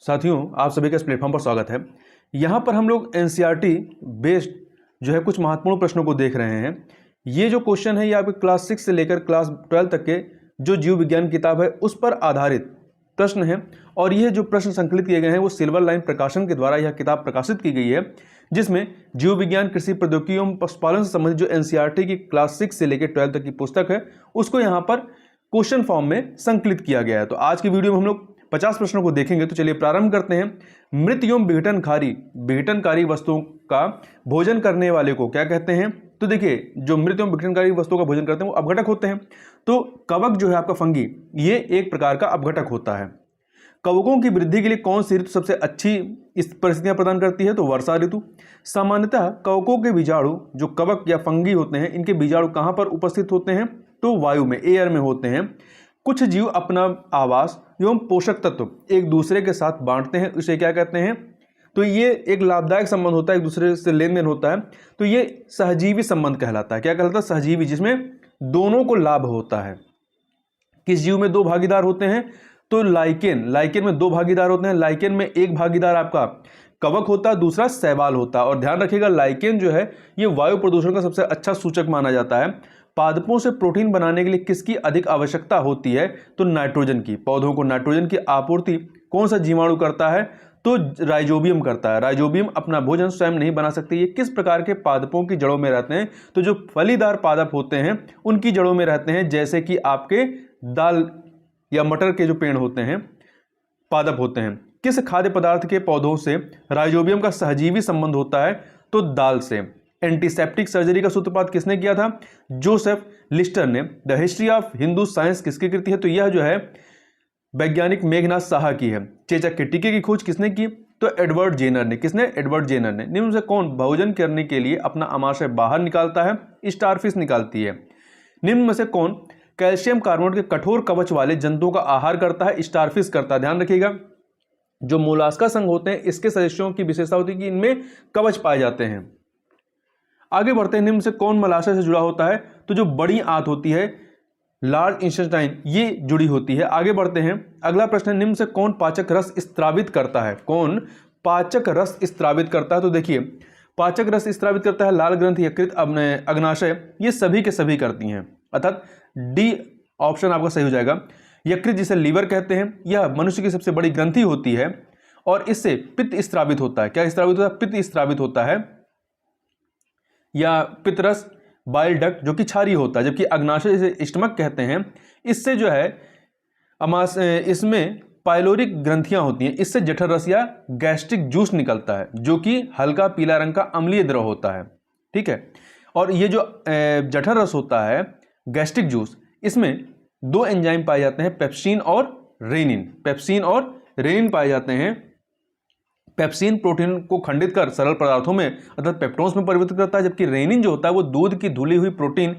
साथियों, आप सभी का इस प्लेटफॉर्म पर स्वागत है। यहाँ पर हम लोग एनसीईआरटी बेस्ड जो है कुछ महत्वपूर्ण प्रश्नों को देख रहे हैं। ये जो क्वेश्चन है ये आपके क्लास 6 से लेकर क्लास 12 तक के जो जीव विज्ञान किताब है उस पर आधारित प्रश्न है। और ये जो प्रश्न संकलित किए गए हैं वो सिल्वर लाइन प्रकाशन के द्वारा यह किताब प्रकाशित की गई है, जिसमें जीव विज्ञान, कृषि प्रौद्योगिकी एवं पशुपालन से संबंधित जो एनसीईआरटी की क्लास 6 से लेकर 12 तक की पुस्तक है उसको यहाँ पर क्वेश्चन फॉर्म में संकलित किया गया है। तो आज की वीडियो में हम लोग 50 प्रश्नों को देखेंगे। तो चलिए प्रारंभ करते हैं। मृत एवं विघटनकारी वस्तुओं का भोजन करने वाले को क्या कहते हैं? तो देखिए, जो मृत एवं विघटनकारी वस्तुओं का भोजन करते हैं वो अपघटक होते हैं। तो कवक जो है आपका फंगी, ये एक प्रकार का अपघटक होता है। कवकों की वृद्धि के लिए कौन सी ऋतु सबसे अच्छी इस परिस्थितियां प्रदान करती है? तो वर्षा ऋतु। सामान्यतः कवकों के बीजाणु जो कवक या फंगी होते हैं, इनके बीजाणु कहां पर उपस्थित होते हैं? तो वायु में, एयर में होते हैं। कुछ जीव अपना आवास एवं पोषक तत्व एक दूसरे के साथ बांटते हैं, इसे क्या कहते हैं? तो ये एक लाभदायक संबंध होता है, एक दूसरे से लेन देन होता है। तो ये सहजीवी संबंध कहलाता है। क्या कहलाता है? सहजीवी, जिसमें दोनों को लाभ होता है। किस जीव में दो भागीदार होते हैं? तो लाइकेन में दो भागीदार होते हैं। लाइकेन में एक भागीदार आपका कवक होता है, दूसरा शैवाल होता है। और ध्यान रखिएगा, लाइकेन जो है ये वायु प्रदूषण का सबसे अच्छा सूचक माना जाता है। पादपों से प्रोटीन बनाने के लिए किसकी अधिक आवश्यकता होती है? तो नाइट्रोजन की। पौधों को नाइट्रोजन की आपूर्ति कौन सा जीवाणु करता है? तो राइजोबियम करता है। राइजोबियम अपना भोजन स्वयं नहीं बना सकती। ये किस प्रकार के पादपों की जड़ों में रहते हैं? तो जो फलीदार पादप होते हैं उनकी जड़ों में रहते हैं, जैसे कि आपके दाल या मटर के जो पेड़ होते हैं, पादप होते हैं। किस खाद्य पदार्थ के पौधों से राइजोबियम का सहजीवी संबंध होता है? तो दाल से। एंटीसेप्टिक सर्जरी का सूत्रपात किसने किया था? जोसेफ लिस्टर ने। The history of Hindu science किसकी कृति है? तो यह जो है वैज्ञानिक मेघनाथ साहा की है। चेचक के टीके की खोज किसने की? तो एडवर्ड जेनर ने। किसने? एडवर्ड जेनर ने। निम्न से कौन भोजन करने के लिए अपना आमाशय बाहर निकालता है? स्टारफिश निकालती है। निम्न में से कौन कैल्शियम कार्बोनेट के कठोर कवच वाले जंतुओं का आहार करता है? स्टारफिश करता है। ध्यान रखिएगा, जो मोलास्का संघ होते हैं इसके सदस्यों की विशेषता होती है कि इनमें कवच पाए जाते हैं। आगे बढ़ते हैं। निम्न से कौन मलाशय से जुड़ा होता है? तो जो बड़ी आंत होती है, लार्ज इंटेस्टाइन, ये जुड़ी होती है। आगे बढ़ते हैं। अगला प्रश्न है, निम्न से कौन पाचक रस स्त्रावित करता है? कौन पाचक रस स्त्रावित करता है? तो देखिए, पाचक रस स्त्रावित करता है लाल ग्रंथि, यकृत, अग्नाशय, ये सभी के सभी करती हैं। अर्थात डी ऑप्शन आपका सही हो जाएगा। यकृत जिसे लीवर कहते हैं, यह मनुष्य की सबसे बड़ी ग्रंथि होती है और इससे पित्त स्त्रावित होता है। क्या स्त्रावित होता है? पित्त स्त्रावित होता है। या पितरस बाइल डक्ट जो कि क्षारीय होता है, जबकि अग्नाशय जिसे स्टमक कहते हैं, इससे जो है इसमें पाइलोरिक ग्रंथियां होती हैं, इससे जठर रस या गैस्ट्रिक जूस निकलता है जो कि हल्का पीला रंग का अम्लीय द्रव होता है। ठीक है। और ये जो जठर रस होता है, गैस्ट्रिक जूस, इसमें दो एंजाइम पाए जाते हैं, पेप्सिन और रेनिन। पेप्सिन और रेनिन पाए जाते हैं। पेप्सिन प्रोटीन को खंडित कर सरल पदार्थों में अर्थात पेप्टोन्स में परिवर्तित करता है, जबकि रेनिन जो होता है वो दूध की धुली हुई प्रोटीन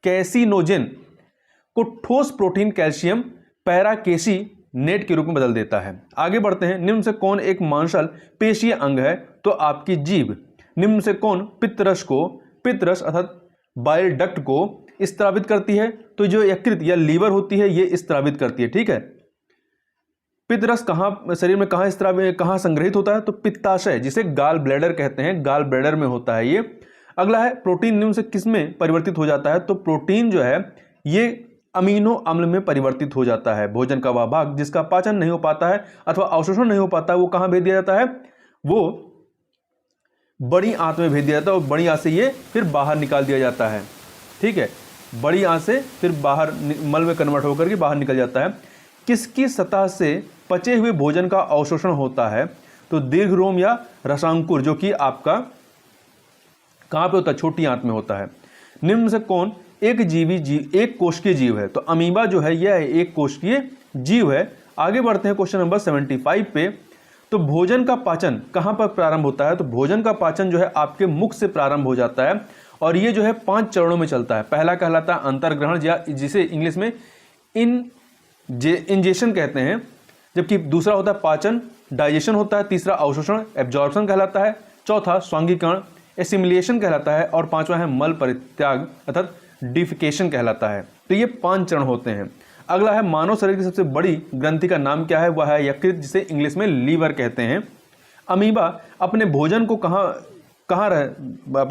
कैसिनोजेन को ठोस प्रोटीन कैल्शियम पैराकेसी नेट के रूप में बदल देता है। आगे बढ़ते हैं। निम्न से कौन एक मांसल पेशीय अंग है? तो आपकी जीभ। निम्न से कौन पित्तरस अर्थात बाइल डक्ट को स्त्रावित करती है? तो जो यकृत या लीवर होती है ये स्त्रावित करती है। ठीक है। पित्तरस कहाँ शरीर में कहाँ संग्रहित होता है? तो पित्ताशय, जिसे गाल ब्लैडर कहते हैं, गाल ब्लैडर में होता है ये। अगला है, प्रोटीन निम्न से किस में परिवर्तित हो जाता है? तो प्रोटीन जो है ये अमीनो अम्ल में परिवर्तित हो जाता है। भोजन का वह भाग जिसका पाचन नहीं हो पाता है अथवा अवशोषण नहीं हो पाता है वो कहाँ भेज दिया जाता है? वो बड़ी आंत में भेज दिया जाता है और बड़ी आंत से ये फिर बाहर निकाल दिया जाता है। ठीक है। बड़ी आंत से फिर बाहर मल में कन्वर्ट होकर के बाहर निकल जाता है। किसकी सतह से पचे हुए भोजन का अवशोषण होता है? तो दीर्घरोम या रसांकुर, जो कि आपका कहां पे होता है? छोटी आंत में होता है। निम्न से कौन एक कोशिकीय जीव है? तो अमीबा जो है यह एक कोशिकीय जीव है। आगे बढ़ते हैं क्वेश्चन नंबर 75 पे। तो भोजन का पाचन कहां पर प्रारंभ होता है? तो भोजन का पाचन जो है आपके मुख से प्रारंभ हो जाता है और ये जो है 5 चरणों में चलता है। पहला कहलाता है अंतर्ग्रहण, या जिसे इंग्लिश में इंजेशन कहते हैं, जबकि दूसरा होता है पाचन, डाइजेशन होता है। तीसरा अवशोषण, एब्जॉर्प्शन कहलाता है। चौथा स्वांगीकरण, एसिमिलिएशन कहलाता है। और पांचवा है मल परित्याग अर्थात डिफिकेशन कहलाता है। तो ये 5 चरण होते हैं। अगला है मानव शरीर की सबसे बड़ी ग्रंथि का नाम क्या है, वह है यकृत, जिसे इंग्लिश में लीवर कहते हैं। अमीबा अपने भोजन को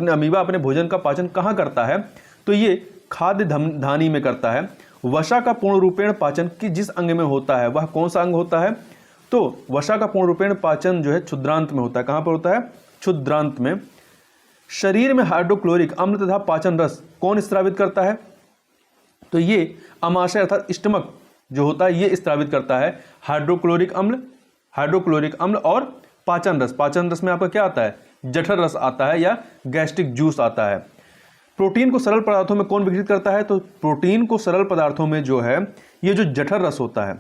अमीबा अपने भोजन का पाचन कहाँ करता है, तो ये खाद्य धानी में करता है। वसा का पूर्ण रूपेण पाचन जिस अंग में होता है वह कौन सा अंग होता है, तो वसा का पूर्ण रूपेण पाचन जो है क्षुद्रांत में होता है। कहाँ पर होता है, क्षुद्रांत में। शरीर में हाइड्रोक्लोरिक अम्ल तथा पाचन रस कौन स्रावित करता है, तो ये अमाशय अर्थात स्टमक जो होता है ये स्रावित करता है हाइड्रोक्लोरिक अम्ल और पाचन रस। पाचन रस में आपका क्या आता है, जठर रस आता है या गैस्ट्रिक जूस आता है। प्रोटीन को सरल पदार्थों में कौन विघटित करता है, तो प्रोटीन को सरल पदार्थों में जो है ये जो जठर रस होता है,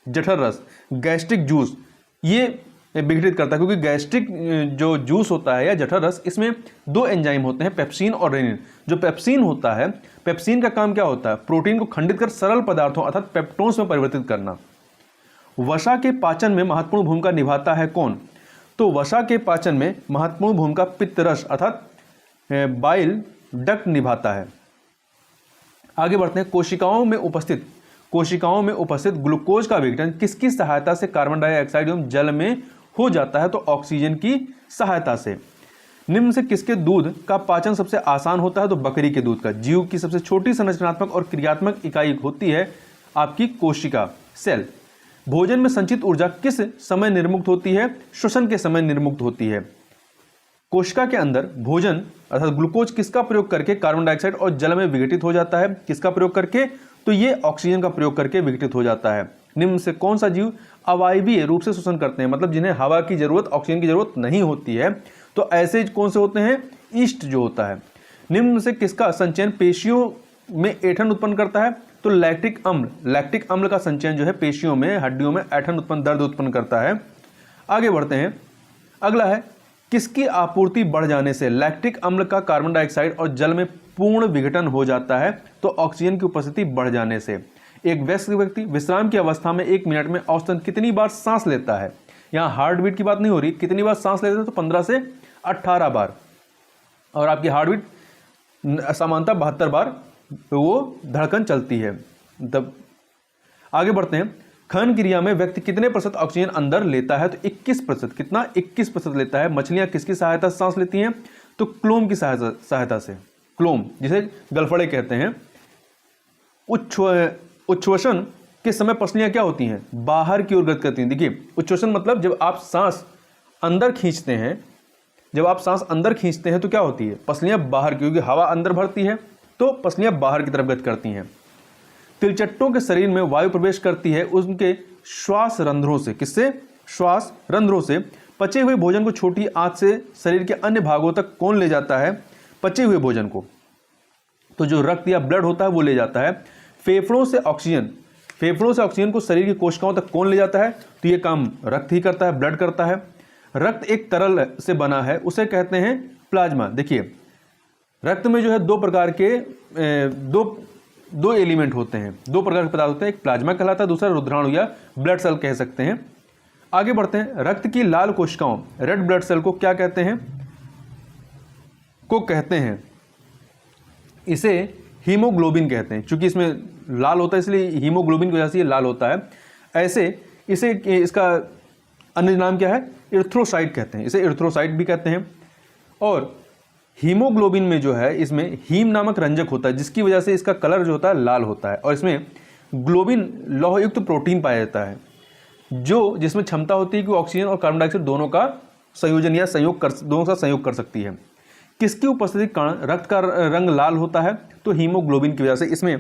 जठर रस, गैस्ट्रिक जूस, ये विघटित करता है। क्योंकि गैस्ट्रिक जो जूस होता है या जठर रस, इसमें दो एंजाइम होते हैं, पेप्सिन और रेनिन। जो पेप्सिन होता है, पेप्सिन का काम क्या होता है, प्रोटीन को खंडित कर सरल पदार्थों अर्थात पेप्टोन्स में परिवर्तित करना। वसा के पाचन में महत्वपूर्ण भूमिका निभाता है कौन, तो वसा के पाचन में महत्वपूर्ण भूमिका पित्तरस अर्थात बाइल डक्ट निभाता है। आगे बढ़ते हैं, कोशिकाओं में उपस्थित ग्लूकोज का विघटन किसकी सहायता से कार्बन डाइऑक्साइड एवं जल में हो जाता है, तो ऑक्सीजन की सहायता से। निम्न से किसके दूध का पाचन सबसे आसान होता है, तो बकरी के दूध का। जीव की सबसे छोटी संरचनात्मक और क्रियात्मक इकाई होती है आपकी कोशिका, सेल। भोजन में संचित ऊर्जा किस समय निर्मुक्त होती है, श्वसन के समय निर्मुक्त होती है। कोशिका के अंदर भोजन अर्थात ग्लूकोज किसका प्रयोग करके कार्बन डाइऑक्साइड और जल में विघटित हो जाता है, किसका प्रयोग करके, तो ये ऑक्सीजन का प्रयोग करके विघटित हो जाता है। निम्न से कौन सा जीव अवायवीय रूप से श्वसन करते हैं, मतलब जिन्हें हवा की जरूरत, ऑक्सीजन की जरूरत नहीं होती है, तो ऐसे कौन से होते हैं, ईस्ट जो होता है। निम्न से किसका संचयन पेशियों में ऐंठन उत्पन्न करता है, तो लैक्टिक अम्ल का संचयन जो है पेशियों में, हड्डियों में ऐंठन उत्पन्न, दर्द उत्पन्न करता है। आगे बढ़ते हैं, अगला है किसकी आपूर्ति बढ़ जाने से लैक्टिक अम्ल का कार्बन डाइऑक्साइड और जल में पूर्ण विघटन हो जाता है, तो ऑक्सीजन की उपस्थिति बढ़ जाने से। एक वयस्क व्यक्ति विश्राम की अवस्था में 1 मिनट में औसतन कितनी बार सांस लेता है, यहाँ हार्ट बीट की बात नहीं हो रही, कितनी बार सांस लेते हैं, तो 15 से 18 बार, और आपकी हार्ट बीट सामान्यतः 72 बार वो धड़कन चलती है। तब आगे बढ़ते हैं, खनन क्रिया में व्यक्ति कितने प्रतिशत ऑक्सीजन अंदर लेता है, तो 21%। कितना, 21% लेता है। मछलियां किसकी सहायता से सांस लेती हैं, तो क्लोम की सहायता से। क्लोम जिसे गलफड़े कहते हैं। उच्छ्वसन के समय पसलियां क्या होती हैं, बाहर की ओर गति करती हैं। देखिए उच्छ्वसन मतलब जब आप सांस अंदर खींचते हैं, तो क्या होती है, पसलियां बाहर, क्योंकि हवा अंदर भरती है तो पसलियां बाहर की तरफ गति करती हैं। तिलचट्टों के शरीर में वायु प्रवेश करती है उनके श्वास रंध्रों से। किससे, श्वास रंध्रों से। पचे हुए भोजन को छोटी आंत से शरीर के अन्य भागों तक कौन ले जाता है, पचे हुए भोजन को, तो जो रक्त या ब्लड होता है वो ले जाता है। फेफड़ों से ऑक्सीजन को शरीर की कोशिकाओं तक कौन ले जाता है, तो ये काम रक्त ही करता है, ब्लड करता है। रक्त एक तरल से बना है, उसे कहते हैं प्लाज्मा। देखिए रक्त में जो है दो प्रकार के दो एलिमेंट होते हैं, दो प्रकार के पदार्थ होते हैं, एक प्लाज्मा कहलाता है, दूसरा रुद्राणु या ब्लड सेल कह सकते हैं। आगे बढ़ते हैं, रक्त की लाल कोशिकाओं, रेड ब्लड सेल को क्या कहते हैं, इसे हीमोग्लोबिन कहते हैं। क्योंकि इसमें लाल होता है इसलिए हीमोग्लोबिन की वजह से ये लाल होता है। ऐसे इसका अन्य नाम क्या है, इरिथ्रोसाइट कहते हैं, इसे इरिथ्रोसाइट भी कहते हैं। और हीमोग्लोबिन में जो है इसमें हीम नामक रंजक होता है, जिसकी वजह से इसका कलर जो होता है लाल होता है। और इसमें ग्लोबिन लौहयुक्त प्रोटीन पाया जाता है, जिसमें क्षमता होती है कि ऑक्सीजन और कार्बन डाइऑक्साइड दोनों का संयोजन या दोनों का संयोग कर सकती है। किसकी उपस्थिति के कारण रक्त का रंग लाल होता है, तो हीमोग्लोबिन की वजह से इसमें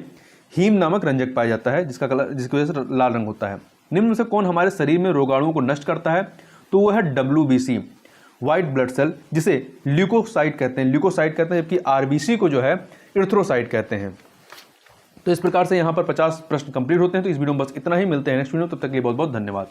हीम नामक रंजक पाया जाता है, जिसकी वजह से लाल रंग होता है। निम्न से कौन हमारे शरीर में रोगाणुओं को नष्ट करता है, तो वह है WBC, व्हाइट ब्लड सेल, जिसे ल्यूकोसाइट कहते हैं, जबकि RBC को जो है इरिथ्रोसाइट कहते हैं। तो इस प्रकार से यहाँ पर 50 प्रश्न कंप्लीट होते हैं। तो इस वीडियो में बस इतना ही, मिलते हैं नेक्स्ट वीडियो, तब तक के लिए बहुत बहुत धन्यवाद।